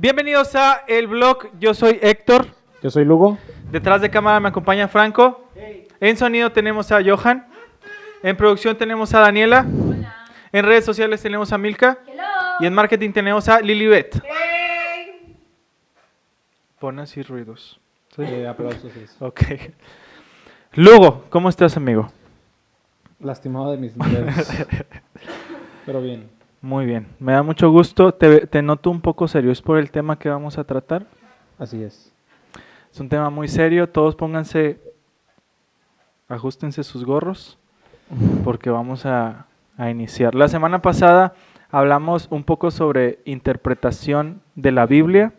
Bienvenidos a El Blog, yo soy Héctor. Yo soy Lugo. Detrás de cámara me acompaña Franco. En sonido tenemos a Johan. En producción tenemos a Daniela. Hola. En redes sociales tenemos a Milka. Hello. Y en marketing tenemos a Lilibet. Pon así ruidos. ¿Sí? Aplausos. Sí. Ok. Lugo, ¿cómo estás, amigo? Lastimado de mis dedos. Pero bien. Muy bien, me da mucho gusto. Te noto un poco serio. ¿Es por el tema que vamos a tratar? Así es. Es un tema muy serio. Todos ajustense sus gorros, porque vamos a iniciar. La semana pasada hablamos un poco sobre interpretación de la Biblia.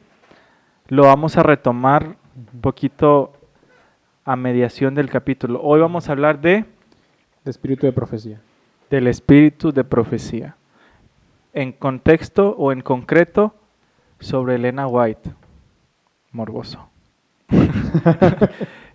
Lo vamos a retomar un poquito a mediación del capítulo. Hoy vamos a hablar De espíritu de profecía. del espíritu de profecía. En contexto o en concreto sobre Elena White. Morboso.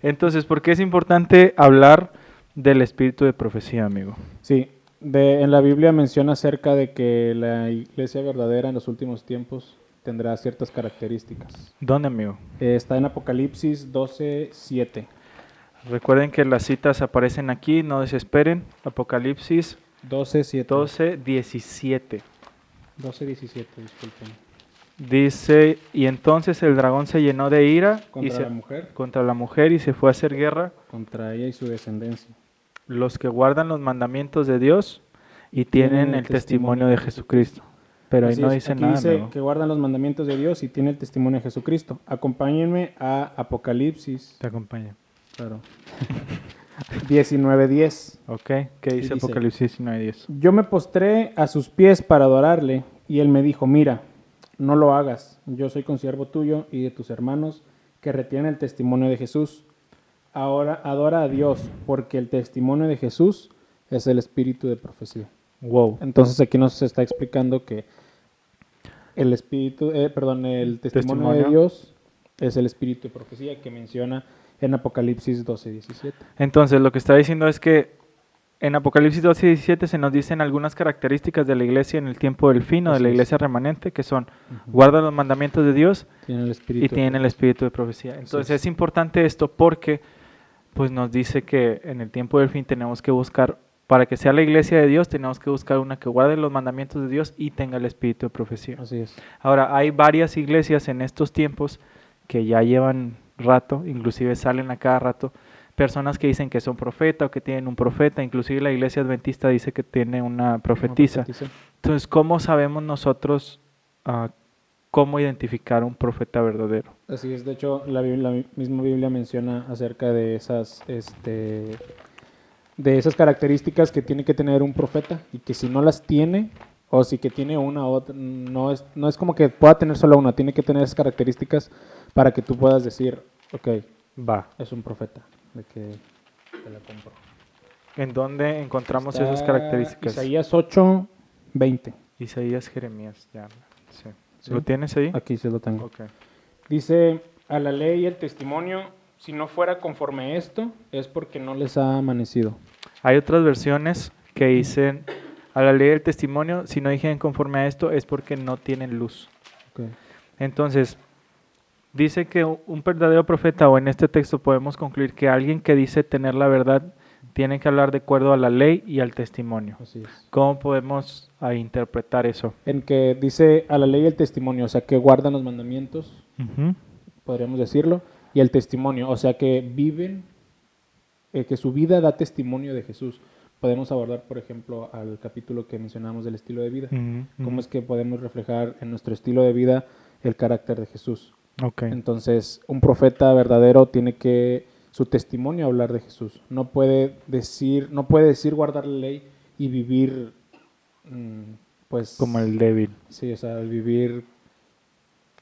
Entonces, ¿por qué es importante hablar del espíritu de profecía, amigo? Sí. En la Biblia menciona acerca de que la iglesia verdadera en los últimos tiempos tendrá ciertas características. ¿Dónde, amigo? Está en Apocalipsis 12:7. Recuerden que las citas aparecen aquí, no desesperen. Apocalipsis 12:7. 12:17. 12:17, disculpen. Dice, y entonces el dragón se llenó de ira contra la mujer y se fue a hacer guerra contra ella y su descendencia. los que guardan los mandamientos de Dios y tienen el testimonio de Jesucristo. Pero ahí Así no es, dice aquí nada, dice amigo. que guardan los mandamientos de Dios y tiene el testimonio de Jesucristo. Acompáñenme a Apocalipsis. Te acompaña. Claro. 19:10. Ok, ¿qué dice dice, Apocalipsis 19:10? Yo me postré a sus pies para adorarle, y él me dijo, mira, no lo hagas, yo soy consiervo tuyo y de tus hermanos que retienen el testimonio de Jesús. Ahora adora a Dios, porque el testimonio de Jesús es el espíritu de profecía. Wow. Entonces aquí nos está explicando que el testimonio de Dios es el espíritu de profecía que menciona en Apocalipsis 12:17. Entonces, lo que está diciendo es que en Apocalipsis 12:17 se nos dicen algunas características de la iglesia en el tiempo del fin o de Así la es. iglesia remanente, que son guarda los mandamientos de Dios Tienen el espíritu y tienen el espíritu de profecía. Entonces es importante esto porque pues nos dice que en el tiempo del fin tenemos que buscar, para que sea la iglesia de Dios, tenemos que buscar una que guarde los mandamientos de Dios y tenga el espíritu de profecía. Así es. Ahora, hay varias iglesias en estos tiempos que ya llevan rato, inclusive salen a cada rato, personas que dicen que son profeta o que tienen un profeta, inclusive la iglesia adventista dice que tiene una profetisa. Entonces, ¿cómo sabemos nosotros cómo identificar un profeta verdadero? Así es, de hecho, la misma Biblia menciona acerca de esas características que tiene que tener un profeta y que si no las tiene, o si que tiene una u otra, no es como que pueda tener solo una, tiene que tener esas características para que tú puedas decir, ok, Va. es un profeta, de que te la compro. ¿En dónde encontramos Está esas características? Isaías 8:20. Isaías, Jeremías, ya. Sí. ¿Sí? ¿Lo tienes ahí? Aquí sí lo tengo. Ok. Dice, a la ley y el testimonio, si no fuera conforme a esto, es porque no les ha amanecido. Hay otras versiones que dicen, a la ley del testimonio, si no dijeron conforme a esto, es porque no tienen luz. Okay. Entonces, dice que un verdadero profeta, o en este texto podemos concluir que alguien que dice tener la verdad, tiene que hablar de acuerdo a la ley y al testimonio. Así es. ¿Cómo podemos interpretar eso? En que dice a la ley y el testimonio, o sea, que guardan los mandamientos, podríamos decirlo, y el testimonio, o sea, que viven, que su vida da testimonio de Jesús. Podemos abordar, por ejemplo, al capítulo que mencionamos del estilo de vida. ¿Cómo es que podemos reflejar en nuestro estilo de vida el carácter de Jesús? Okay. Entonces, un profeta verdadero tiene que su testimonio hablar de Jesús. No puede decir guardar la ley y vivir, pues, como el débil. Sí, o sea, vivir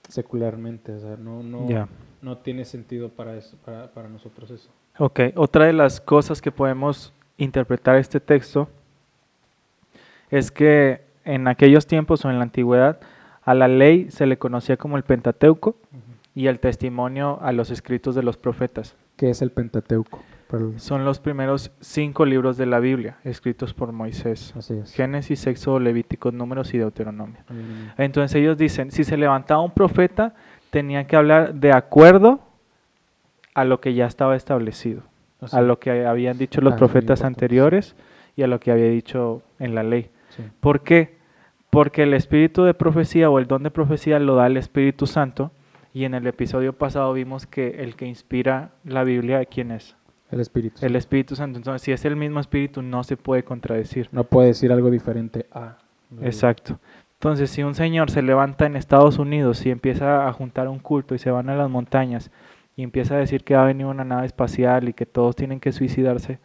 secularmente, o sea, no tiene sentido para eso, para nosotros eso. Ok, otra de las cosas que podemos interpretar este texto es que en aquellos tiempos o en la antigüedad a la ley se le conocía como el Pentateuco y al testimonio a los escritos de los profetas. ¿Qué es el Pentateuco? Son los primeros 5 libros de la Biblia, escritos por Moisés. Así es. Génesis, Éxodo, Levítico, Números y Deuteronomio. Entonces ellos dicen, si se levantaba un profeta, tenía que hablar de acuerdo a lo que ya estaba establecido, a lo que habían dicho los profetas anteriores y a lo que había dicho en la ley. Sí. ¿Por qué? Porque el espíritu de profecía o el don de profecía lo da el Espíritu Santo, y en el episodio pasado vimos que el que inspira la Biblia, ¿quién es? El Espíritu. El Espíritu Santo. Entonces, si es el mismo Espíritu, no se puede contradecir. No puede decir algo diferente a. Exacto. Entonces, si un señor se levanta en Estados Unidos y empieza a juntar un culto y se van a las montañas y empieza a decir que va a venir una nave espacial y que todos tienen que suicidarse,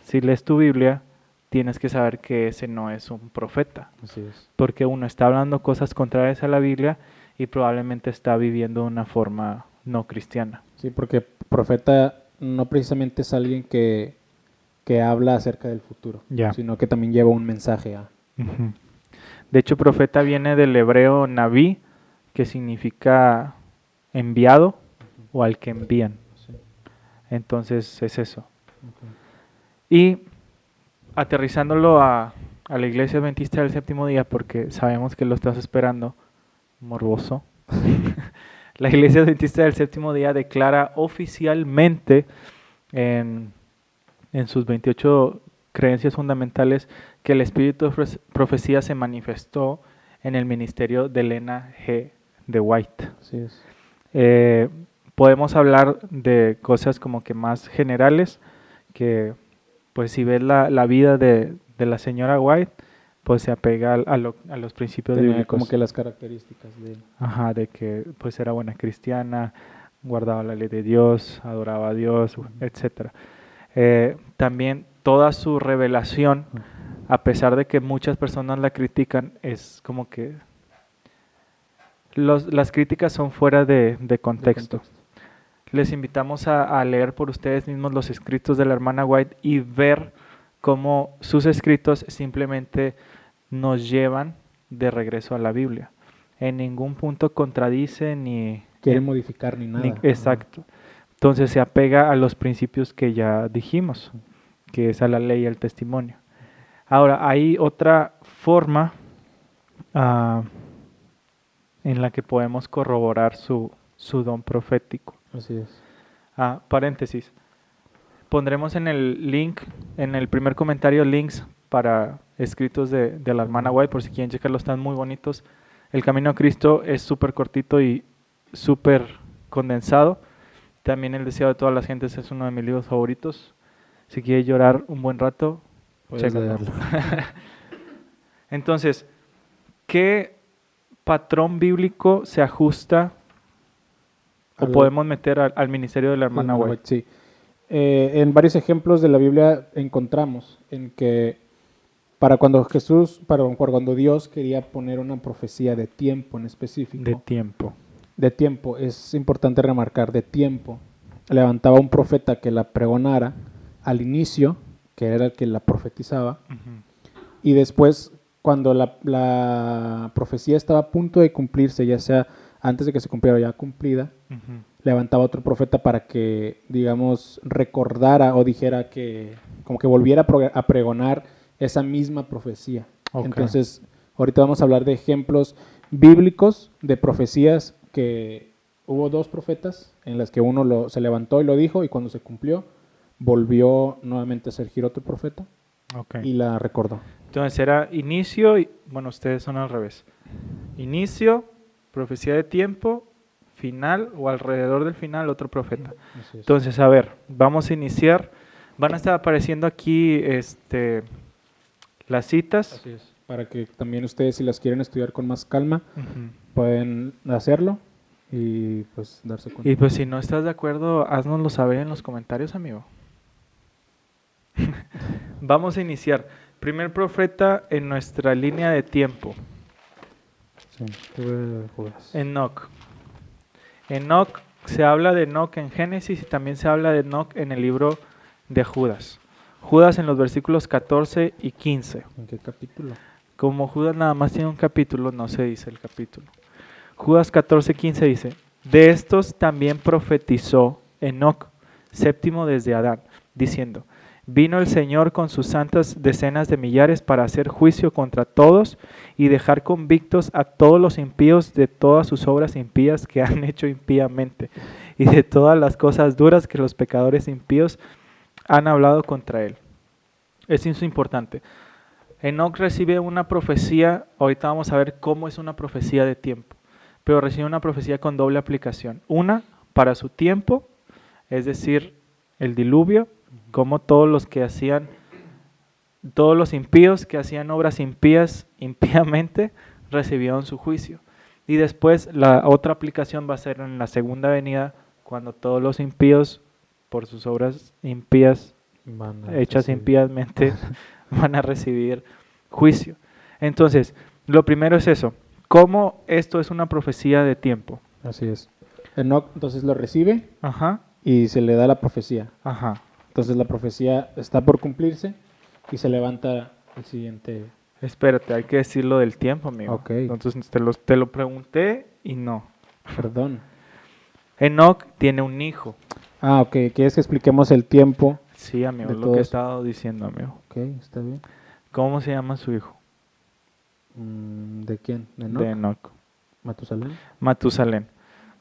si lees tu Biblia, tienes que saber que ese no es un profeta. Así es. Porque uno está hablando cosas contrarias a la Biblia y probablemente está viviendo de una forma no cristiana. Sí, porque profeta no precisamente es alguien que habla acerca del futuro, sino que también lleva un mensaje a. Uh-huh. De hecho, profeta viene del hebreo naví, que significa enviado o al que envían. Sí. Entonces es eso. Okay. Y aterrizándolo a la Iglesia Adventista del Séptimo Día, porque sabemos que lo estás esperando, morboso. La Iglesia Adventista del Séptimo Día declara oficialmente en sus 28 creencias fundamentales que el espíritu de profecía se manifestó en el ministerio de Elena G. de White. Así es. Podemos hablar de cosas como que más generales, que pues si ves la vida de la señora White, pues se apega a los principios bíblicos. Como que las características de él. Ajá, de que pues era buena cristiana, guardaba la ley de Dios, adoraba a Dios, etcétera. También toda su revelación, a pesar de que muchas personas la critican, es como que las críticas son fuera de contexto. Les invitamos a leer por ustedes mismos los escritos de la hermana White y ver cómo sus escritos simplemente nos llevan de regreso a la Biblia. En ningún punto contradice ni quiere modificar ni nada. Exacto. Entonces se apega a los principios que ya dijimos, que es a la ley y al testimonio. Ahora, hay otra forma en la que podemos corroborar su don profético. Así es. Paréntesis. Pondremos en el link, en el primer comentario, links para escritos de la hermana White, por si quieren checarlos, están muy bonitos. El Camino a Cristo es súper cortito y súper condensado. También El Deseo de todas las gentes es uno de mis libros favoritos. Si quieres llorar un buen rato, chécalo. Entonces, ¿qué patrón bíblico se ajusta o podemos meter al ministerio de la hermana White? Sí. En varios ejemplos de la Biblia encontramos en que para cuando Dios quería poner una profecía de tiempo en específico. De tiempo, es importante remarcar, de tiempo. Levantaba un profeta que la pregonara al inicio, que era el que la profetizaba, y después, cuando la profecía estaba a punto de cumplirse, ya sea antes de que se cumpliera ya cumplida, levantaba otro profeta para que, digamos, recordara o dijera que, como que volviera a pregonar esa misma profecía. Okay. Entonces, ahorita vamos a hablar de ejemplos bíblicos de profecías que hubo 2 profetas en las que uno se levantó y lo dijo, y cuando se cumplió, volvió nuevamente a surgir otro profeta y la recordó. Entonces era inicio, y bueno, ustedes son al revés. Inicio, profecía de tiempo, final o alrededor del final otro profeta. Entonces, a ver, vamos a iniciar. Van a estar apareciendo aquí las citas. Así es. Para que también ustedes, si las quieren estudiar con más calma, pueden hacerlo y pues darse cuenta. Y pues si no estás de acuerdo, haznoslo saber en los comentarios, amigo. Vamos a iniciar. Primer profeta en nuestra línea de tiempo. Sí, Enoc. Enoc, se habla de Enoc en Génesis y también se habla de Enoc en el libro de Judas. Judas en los versículos 14 y 15. ¿En qué capítulo? Como Judas nada más tiene un capítulo, no se dice el capítulo. Judas 14:15 dice: de estos también profetizó Enoc, séptimo desde Adán. diciendo: vino el Señor con sus santas decenas de millares para hacer juicio contra todos y dejar convictos a todos los impíos de todas sus obras impías que han hecho impíamente y de todas las cosas duras que los pecadores impíos han hablado contra él. Eso es importante. Enoc recibe una profecía, ahorita vamos a ver cómo es una profecía de tiempo, pero recibe una profecía con doble aplicación. Una, para su tiempo, es decir, el diluvio, como todos los impíos que hacían obras impías impíamente recibieron su juicio. Y después la otra aplicación va a ser en la segunda venida, cuando todos los impíos, por sus obras impías, hechas impíamente, van a recibir juicio. Entonces, lo primero es eso, cómo esto es una profecía de tiempo. Así es. Enoc entonces lo recibe Ajá, y se le da la profecía. ajá. Entonces la profecía está por cumplirse y se levanta el siguiente. Espérate, hay que decirlo del tiempo, amigo. Ok. Entonces te lo pregunté y no. Perdón. Enoc tiene un hijo. Ah, ok. ¿Quieres que expliquemos el tiempo? Sí, amigo, De lo que he todos. estado diciendo, amigo. Ok, está bien. ¿Cómo se llama su hijo? ¿De quién? ¿De Enoc? De Enoc. ¿Matusalén? Matusalén.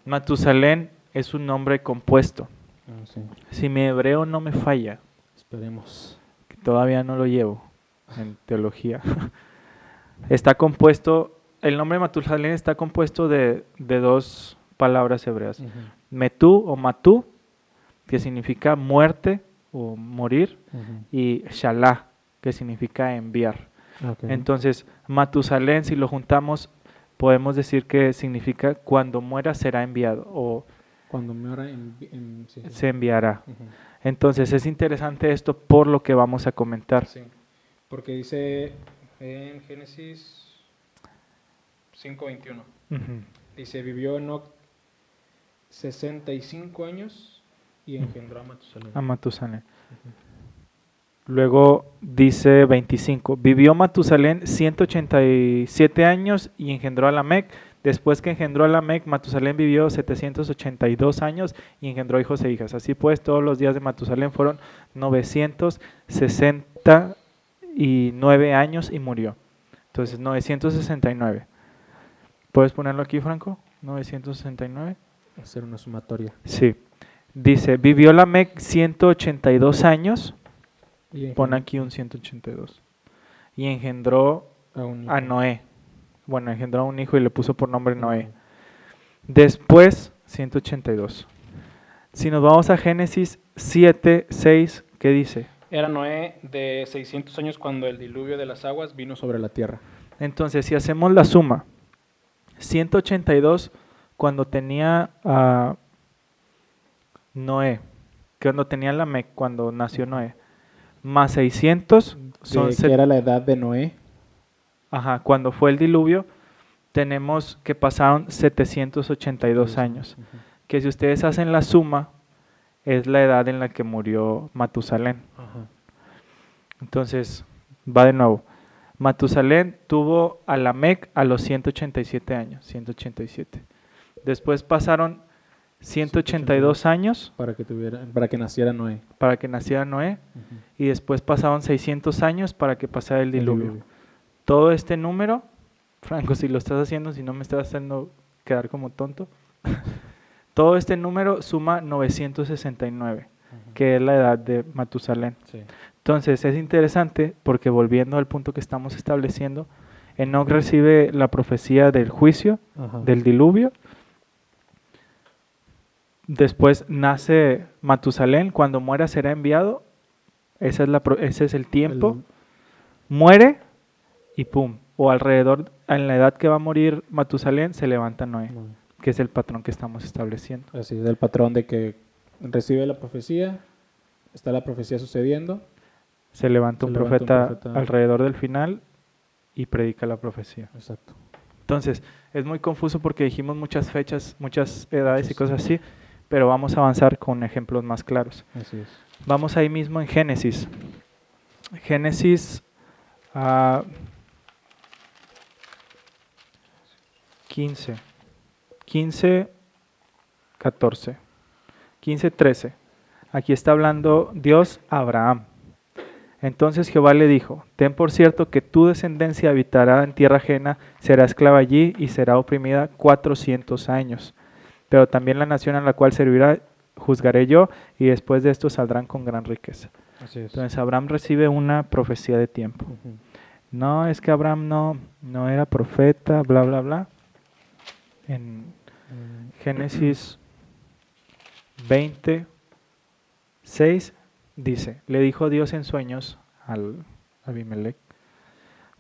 Matusalén es un nombre compuesto. Ah, sí. Si mi hebreo no me falla, Esperemos. que todavía no lo llevo en teología, está compuesto, el nombre Matusalén está compuesto de dos palabras hebreas. Ujú, Metú o matú, que significa muerte o morir, ujú. y Shalah, que significa enviar. Ok. Entonces, Matusalén, si lo juntamos, podemos decir que significa cuando muera será enviado o Cuando me ora sí, sí. se enviará. Ujú. Entonces, es interesante esto por lo que vamos a comentar. Sí, porque dice en Génesis 5:21, Ujú. dice, vivió Enoc 65 años y engendró a Matusalén. A Matusalén. Luego dice 25, vivió Matusalén 187 años y engendró a Lamec. Después que engendró a Lamec, Matusalén vivió 782 años y engendró hijos e hijas. Así pues, todos los días de Matusalén fueron 969 años y murió. Entonces, 969. ¿Puedes ponerlo aquí, Franco? 969. Hacer una sumatoria. Sí. Dice, vivió Lamec 182 años. Y Pon aquí un 182. Y engendró a Noé. Bueno, engendró a un hijo y le puso por nombre Noé. Después, 182. Si nos vamos a Génesis 7, 6, ¿qué dice? Era Noé de 600 años cuando el diluvio de las aguas vino sobre la tierra. Entonces, si hacemos la suma, 182 cuando tenía a Noé, cuando tenía Lamec, cuando nació Noé, más 600 son Que era la edad de Noé. Ajá, cuando fue el diluvio, tenemos que pasaron 782 años, Ujú. que si ustedes hacen la suma, es la edad en la que murió Matusalén. Ajá. Entonces, va de nuevo. Matusalén tuvo a Lamec a los 187 años, 187. Después pasaron 182 años para que naciera Noé. para que naciera Noé, Ujú. y después pasaron 600 años para que pasara el diluvio. Todo este número, Franco, si lo estás haciendo, si no me estás haciendo quedar como tonto, todo este número suma 969, Ujú. que es la edad de Matusalén. Sí. Entonces es interesante porque volviendo al punto que estamos estableciendo, Enoc recibe la profecía del juicio, Ajá. del diluvio. Después nace Matusalén, cuando muera será enviado. Ese es el tiempo. Muere y pum. O alrededor, en la edad que va a morir Matusalén, se levanta Noé, que es el patrón que estamos estableciendo. Así es el patrón de que recibe la profecía, está la profecía sucediendo. Se levanta un profeta profeta. alrededor del final y predica la profecía. Exacto. Entonces, es muy confuso porque dijimos muchas fechas, muchas edades y cosas así, pero vamos a avanzar con ejemplos más claros. Así es. Vamos ahí mismo en Génesis. Génesis 15, 14, 15, 13. Aquí está hablando Dios a Abraham. Entonces Jehová le dijo, ten por cierto que tu descendencia habitará en tierra ajena, será esclava allí y será oprimida 400 años. Pero también la nación a la cual servirá juzgaré yo, y después de esto saldrán con gran riqueza. Así es. Entonces Abraham recibe una profecía de tiempo. Ujú. No, es que Abraham no era profeta, bla, bla, bla. En Génesis 26 dice, le dijo Dios en sueños al Abimelech,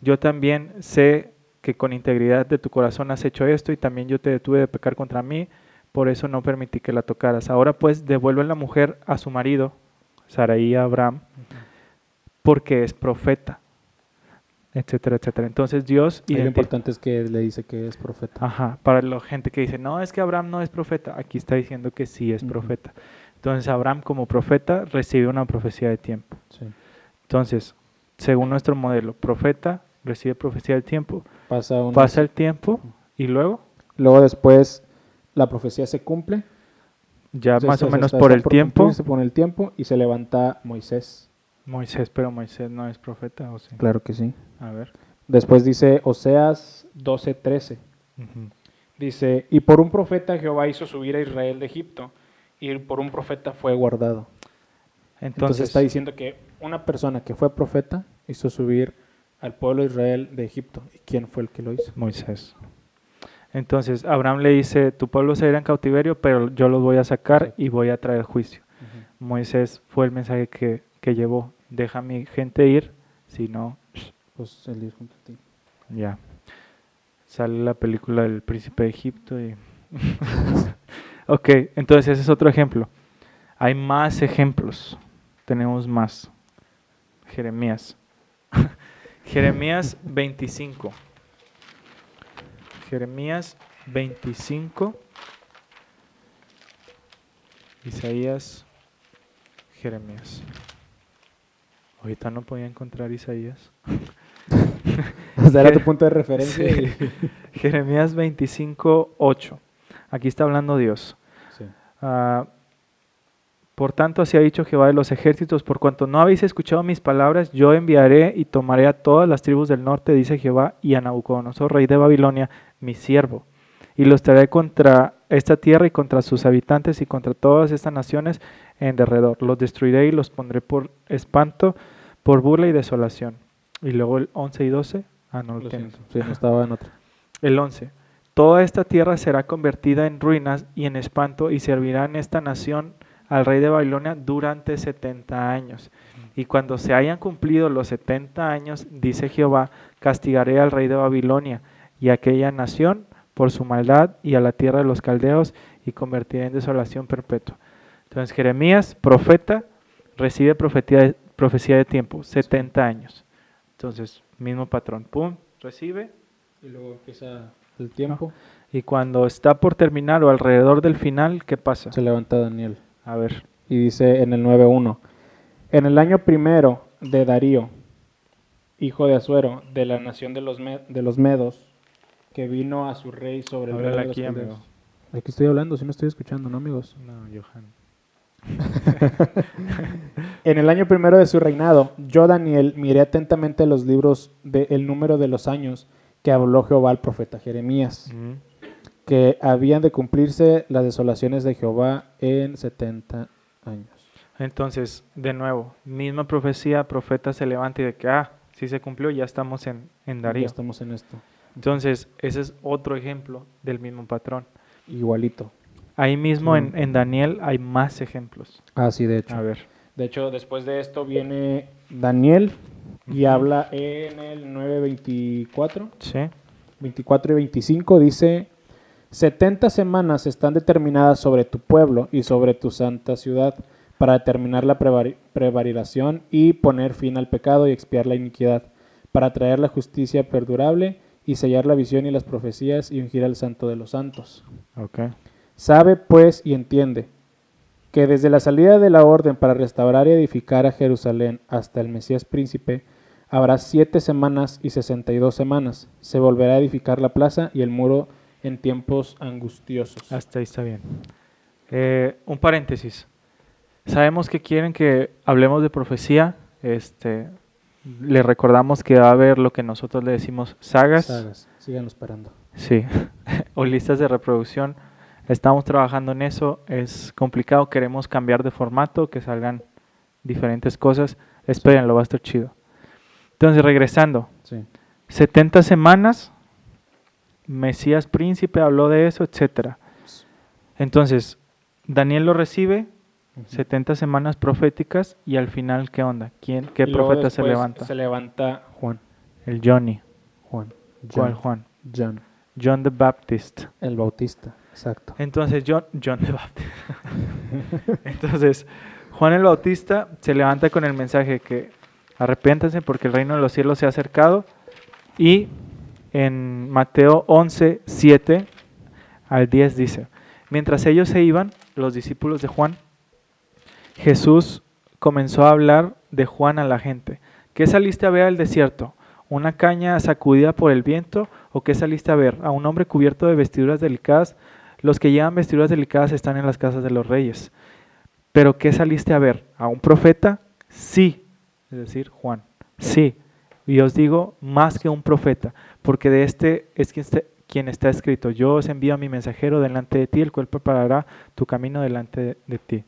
yo también sé que con integridad de tu corazón has hecho esto y también yo te detuve de pecar contra mí, por eso no permití que la tocaras. Ahora pues devuelve la mujer a su marido, Sarai a Abraham, porque es profeta, etcétera, etcétera. Entonces Dios Ahí lo importante es que le dice que es profeta. Ajá, para la gente que dice, no, es que Abraham no es profeta, aquí está diciendo que sí es profeta. Entonces Abraham como profeta recibe una profecía de tiempo. Sí. Entonces, según nuestro modelo, profeta recibe profecía de tiempo, Pasa el tiempo y luego Luego después la profecía se cumple. ya más o menos está por el por tiempo. cumplirse por el tiempo y se levanta Moisés. Moisés, pero Moisés no es profeta, ¿o sí? Claro que sí. A ver. Después dice Oseas 12:13. Ujú. Dice, y por un profeta Jehová hizo subir a Israel de Egipto, y por un profeta fue guardado. Entonces está diciendo que una persona que fue profeta hizo subir al pueblo de Israel de Egipto. ¿Y quién fue el que lo hizo? Moisés. Entonces Abraham le dice, tu pueblo se irá en cautiverio, pero yo los voy a sacar Exacto. y voy a traer juicio. Moisés fue el mensaje que llevó, deja a mi gente ir, si no, Pues el ir junto a ti. ya. Sale la película del príncipe de Egipto y... Ok, entonces ese es otro ejemplo. Hay más ejemplos, tenemos más. Jeremías. Jeremías 25. Jeremías 25. Isaías, Jeremías. Ahorita no podía encontrar Isaías. O sea, era tu punto de referencia. Sí. Jeremías 25:8. Aquí está hablando Dios. Sí. Por tanto, así ha dicho Jehová de los ejércitos, por cuanto no habéis escuchado mis palabras, yo enviaré y tomaré a todas las tribus del norte, dice Jehová, y a Nabucodonosor, rey de Babilonia, mi siervo, y los traeré contra esta tierra y contra sus habitantes y contra todas estas naciones en derredor. Los destruiré y los pondré por espanto, por burla y desolación. Y luego el 11 y 12. No lo tengo. Sí, no estaba en otra. El 11. Toda esta tierra será convertida en ruinas y en espanto, y servirá en esta nación al rey de Babilonia durante 70 años. Y cuando se hayan cumplido los 70 años, dice Jehová, castigaré al rey de Babilonia y a aquella nación por su maldad y a la tierra de los caldeos, y convertiré en desolación perpetua. Entonces Jeremías, profeta, recibe profecía de tiempo, 70 años. Entonces, mismo patrón, pum, recibe. Y luego empieza el tiempo. Y cuando está por terminar o alrededor del final, ¿qué pasa? Se levanta Daniel. A ver. Y dice en el 9:1, en el año primero de Darío, hijo de Asuero, de la nación de los Medos, que vino a su rey sobre el Háblale rey de los aquí, caldeos. amigo. Aquí estoy hablando, si no estoy escuchando, ¿no, amigos? No, Johan. En el año primero de su reinado, yo, Daniel, miré atentamente los libros del número de los años que habló Jehová al profeta Jeremías, que habían de cumplirse las desolaciones de Jehová en 70 años. Entonces, de nuevo, misma profecía, profeta se levanta y de que, sí se cumplió, ya estamos en Darío. Ya estamos en esto. Entonces, ese es otro ejemplo del mismo patrón. Igualito. Ahí mismo en Daniel hay más ejemplos. Ah, sí, de hecho. A ver. De hecho, después de esto viene Daniel y habla en el 9:24. Sí. 24 y 25 dice, 70 semanas están determinadas sobre tu pueblo y sobre tu santa ciudad para determinar la prevaricación y poner fin al pecado y expiar la iniquidad, para traer la justicia perdurable y sellar la visión y las profecías y ungir al santo de los santos. Okay. Sabe pues y entiende que desde la salida de la orden para restaurar y edificar a Jerusalén hasta el Mesías príncipe, habrá 7 semanas y 62 semanas. Se volverá a edificar la plaza y el muro en tiempos angustiosos. Hasta ahí está bien. Un paréntesis. Sabemos que quieren que hablemos de profecía. Le recordamos que va a haber lo que nosotros le decimos sagas. Síganos parando. Sí, o listas de reproducción. Estamos trabajando en eso. Es complicado. Queremos cambiar de formato, que salgan diferentes cosas. Espérenlo, va a estar chido. Entonces, regresando. Sí. 70 semanas. Mesías príncipe habló de eso, etcétera. Entonces, Daniel lo recibe. 70 semanas proféticas y al final, ¿qué onda? ¿Qué Y luego profeta se después levanta? Se levanta Juan. El Johnny. Juan. ¿Cuál Juan? John. John the Baptist. El Bautista, exacto. Entonces, John the Baptist. Entonces, Juan el Bautista se levanta con el mensaje que arrepiéntanse porque el reino de los cielos se ha acercado. Y en Mateo 11, 7 al 10 dice, mientras ellos se iban, los discípulos de Juan, Jesús comenzó a hablar de Juan a la gente. ¿Qué saliste a ver al desierto? ¿Una caña sacudida por el viento? ¿O qué saliste a ver? ¿A un hombre cubierto de vestiduras delicadas? Los que llevan vestiduras delicadas están en las casas de los reyes. ¿Pero qué saliste a ver? ¿A un profeta? Sí, es decir, Juan. Sí, y os digo más que un profeta, porque de este es quien está escrito. Yo os envío a mi mensajero delante de ti, el cual preparará tu camino delante de ti.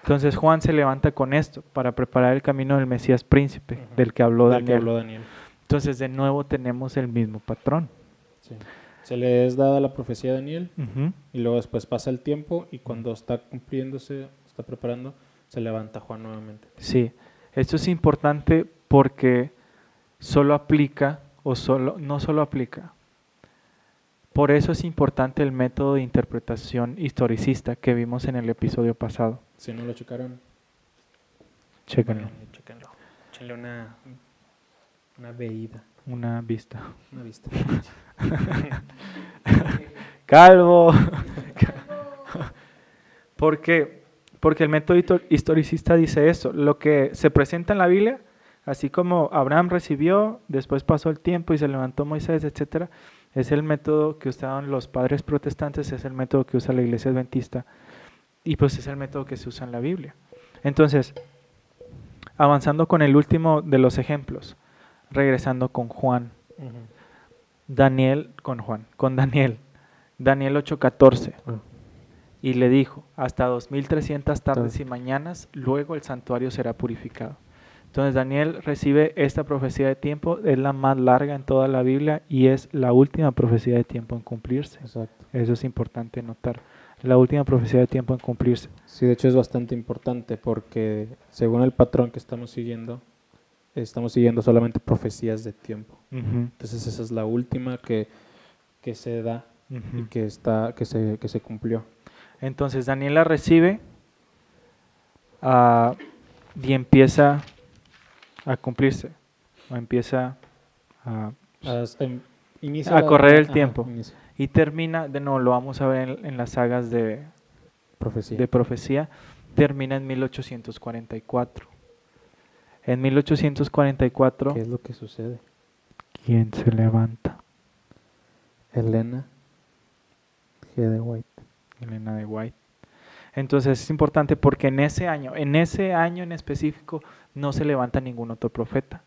Entonces Juan se levanta con esto para preparar el camino del Mesías príncipe, del que habló Daniel. Entonces de nuevo tenemos el mismo patrón. Sí. Se le es dada la profecía a Daniel y luego después pasa el tiempo y cuando está cumpliéndose, está preparando, se levanta Juan nuevamente. Sí, esto es importante porque no solo aplica. Por eso es importante el método de interpretación historicista que vimos en el episodio pasado. Si no lo checaron, chéquenlo. Chéquenlo. Échenle una veída. Una vista. Una vista. Calvo. ¿Por qué? Porque el método historicista dice eso. Lo que se presenta en la Biblia, así como Abraham recibió, después pasó el tiempo y se levantó Moisés, etcétera, es el método que usaban los padres protestantes, es el método que usa la iglesia adventista y pues es el método que se usa en la Biblia. Entonces, avanzando con el último de los ejemplos, regresando con Juan, Daniel 8:14, y le dijo, hasta 2300 tardes y mañanas, luego el santuario será purificado. Entonces Daniel recibe esta profecía de tiempo, es la más larga en toda la Biblia y es la última profecía de tiempo en cumplirse. Exacto. Eso es importante notar, la última profecía de tiempo en cumplirse. Sí, de hecho es bastante importante porque según el patrón que estamos siguiendo solamente profecías de tiempo. Entonces esa es la última que se da y que se cumplió. Entonces Daniel la recibe y empieza a cumplirse, o empieza a correr el tiempo. Y termina, de nuevo lo vamos a ver en las sagas de profecía, termina en 1844. En 1844, ¿qué es lo que sucede? ¿Quién se levanta? Elena G. de White. Elena de White. Entonces es importante porque en ese año en específico, no se levanta ningún otro profeta.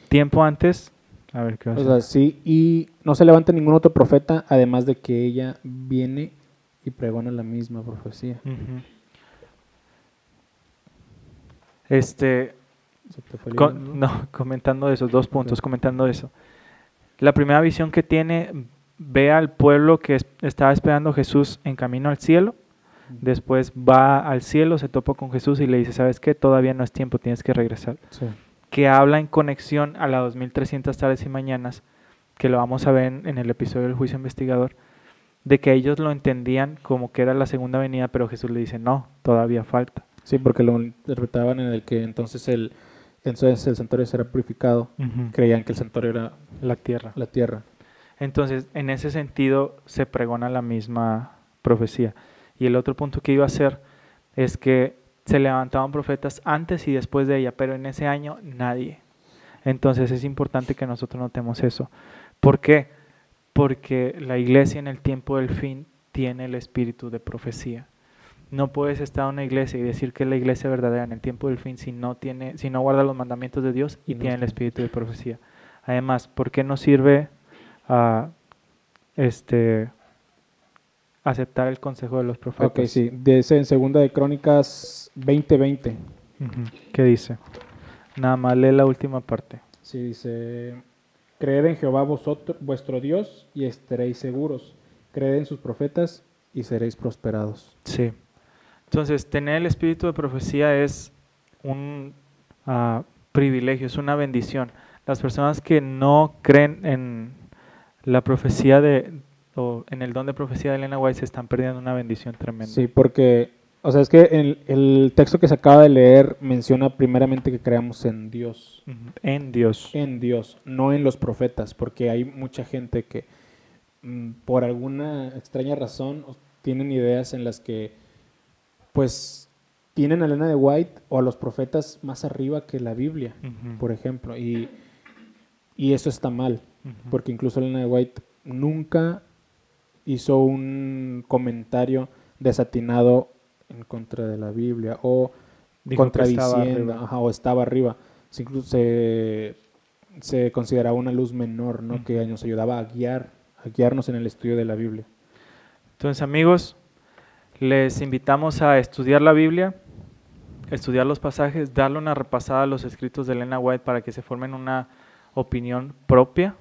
Tiempo antes, a ver qué va a hacer. Sí, y no se levanta ningún otro profeta, además de que ella viene y pregona la misma profecía. Comentando esos 2 puntos, comentando eso. La primera visión que tiene, ve al pueblo que estaba esperando a Jesús en camino al cielo. Después va al cielo, se topa con Jesús y le dice, ¿sabes qué? Todavía no es tiempo, tienes que regresar. Sí. Que habla en conexión a las 2300 tardes y mañanas, que lo vamos a ver en el episodio del juicio investigador, de que ellos lo entendían como que era la segunda venida, pero Jesús le dice, no, todavía falta. Sí, porque lo interpretaban en el que entonces el santuario será purificado. Creían que el santuario era la tierra. Entonces, en ese sentido, se pregona la misma profecía. Y el otro punto que iba a hacer es que se levantaban profetas antes y después de ella, pero en ese año nadie. Entonces es importante que nosotros notemos eso. ¿Por qué? Porque la iglesia en el tiempo del fin tiene el espíritu de profecía. No puedes estar en una iglesia y decir que es la iglesia verdadera en el tiempo del fin si no guarda los mandamientos de Dios y No tiene el está. espíritu de profecía. Además, ¿por qué no sirve aceptar el consejo de los profetas? Ok, sí. Dice en Segunda de Crónicas 20:20. ¿Qué dice? Nada más lee la última parte. Sí, dice, creed en Jehová vuestro Dios y estaréis seguros. Creed en sus profetas y seréis prosperados. Sí. Entonces, tener el espíritu de profecía es un privilegio, es una bendición. Las personas que no creen en la profecía o en el don de profecía de Elena White se están perdiendo una bendición tremenda. Sí, porque, o sea, es que el texto que se acaba de leer menciona primeramente que creamos en Dios. En Dios. En Dios, no en los profetas, porque hay mucha gente que por alguna extraña razón tienen ideas en las que pues tienen a Elena de White o a los profetas más arriba que la Biblia, por ejemplo, y eso está mal, porque incluso Elena de White nunca hizo un comentario desatinado en contra de la Biblia o Dijo que contradiciendo, estaba arriba. o estaba arriba. Incluso se consideraba una luz menor, ¿no? Que nos ayudaba a guiarnos en el estudio de la Biblia. Entonces, amigos, les invitamos a estudiar la Biblia, estudiar los pasajes, darle una repasada a los escritos de Elena White para que se formen una opinión propia,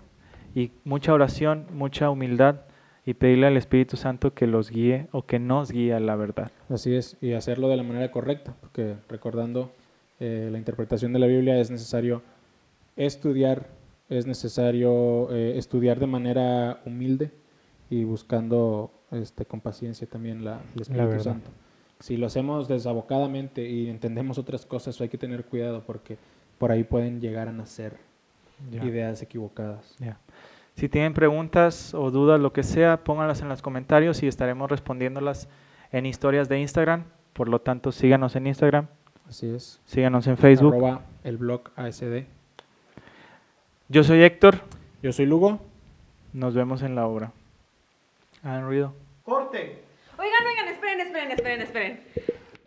y mucha oración, mucha humildad, y pedirle al Espíritu Santo que los guíe o que nos guíe a la verdad. Así es, y hacerlo de la manera correcta, porque recordando la interpretación de la Biblia es necesario estudiar, estudiar de manera humilde y buscando con paciencia también el Espíritu Santo. Si lo hacemos desabocadamente y entendemos otras cosas, hay que tener cuidado porque por ahí pueden llegar a nacer ideas equivocadas. Si tienen preguntas o dudas, lo que sea, pónganlas en los comentarios y estaremos respondiéndolas en historias de Instagram. Por lo tanto, síganos en Instagram. Así es. Síganos en Facebook. @el blog ASD. Yo soy Héctor. Yo soy Lugo. Nos vemos en la obra. Hagan ruido. ¡Corte! Oigan, esperen.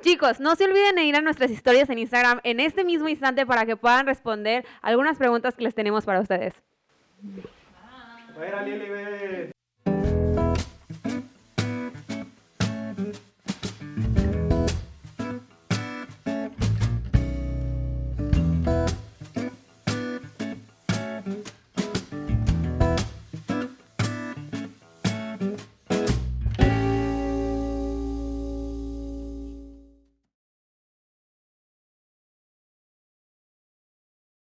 Chicos, no se olviden de ir a nuestras historias en Instagram en este mismo instante para que puedan responder algunas preguntas que les tenemos para ustedes. Lili,